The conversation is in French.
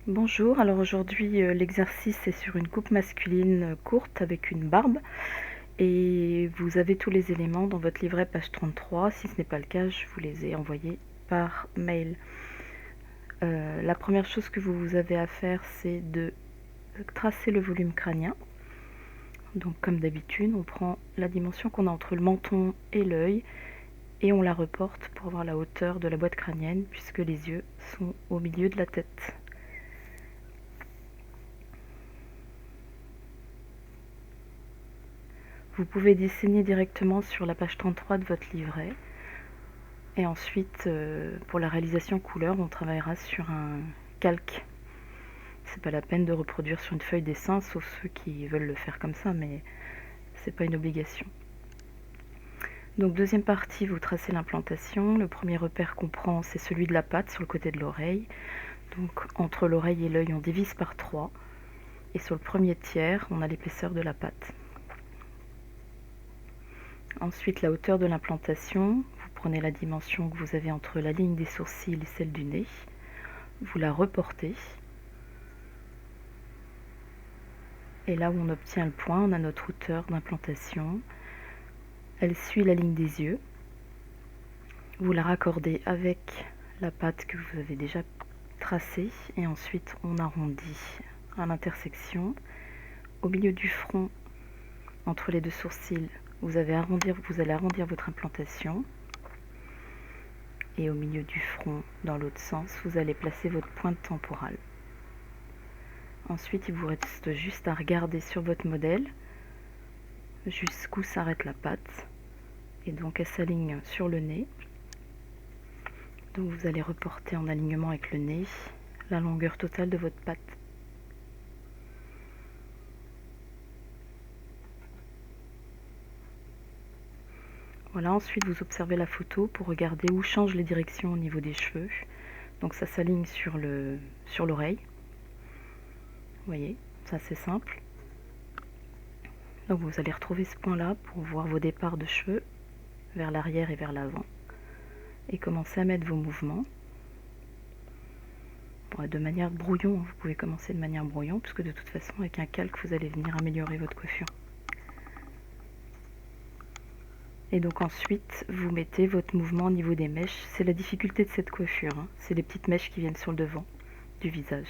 Bonjour, alors aujourd'hui l'exercice est sur une coupe masculine courte avec une barbe et vous avez tous les éléments dans votre livret page 33. Si ce n'est pas le cas, je vous les ai envoyés par mail. La première chose que vous avez à faire, c'est de tracer le volume crânien. Donc comme d'habitude, on prend la dimension qu'on a entre le menton et l'œil et on la reporte pour avoir la hauteur de la boîte crânienne puisque les yeux sont au milieu de la tête. Vous pouvez dessiner directement sur la page 33 de votre livret. Et ensuite, pour la réalisation couleur, on travaillera sur un calque. C'est pas la peine de reproduire sur une feuille dessin, sauf ceux qui veulent le faire comme ça, mais c'est pas une obligation. Donc deuxième partie, vous tracez l'implantation. Le premier repère qu'on prend, c'est celui de la patte sur le côté de l'oreille. Donc entre l'oreille et l'œil, on divise par 3. Et sur le premier tiers, on a l'épaisseur de la patte. Ensuite, la hauteur de l'implantation, vous prenez la dimension que vous avez entre la ligne des sourcils et celle du nez, vous la reportez, et là où on obtient le point, on a notre hauteur d'implantation. Elle suit la ligne des yeux, vous la raccordez avec la patte que vous avez déjà tracée, et ensuite on arrondit à l'intersection. Au milieu du front, entre les deux sourcils, vous allez arrondir votre implantation. Et au milieu du front, dans l'autre sens, vous allez placer votre pointe temporale. Ensuite, il vous reste juste à regarder sur votre modèle jusqu'où s'arrête la patte. Et donc, elle s'aligne sur le nez. Donc, vous allez reporter en alignement avec le nez la longueur totale de votre patte. Voilà, ensuite vous observez la photo pour regarder où changent les directions au niveau des cheveux. Donc ça s'aligne sur l'oreille. Vous voyez, ça c'est simple. Donc vous allez retrouver ce point-là pour voir vos départs de cheveux vers l'arrière et vers l'avant. Et commencer à mettre vos mouvements. Bon, de manière brouillon, vous pouvez commencer de manière brouillon, puisque de toute façon avec un calque vous allez venir améliorer votre coiffure. Et donc ensuite, vous mettez votre mouvement au niveau des mèches. C'est la difficulté de cette coiffure, hein. C'est les petites mèches qui viennent sur le devant du visage.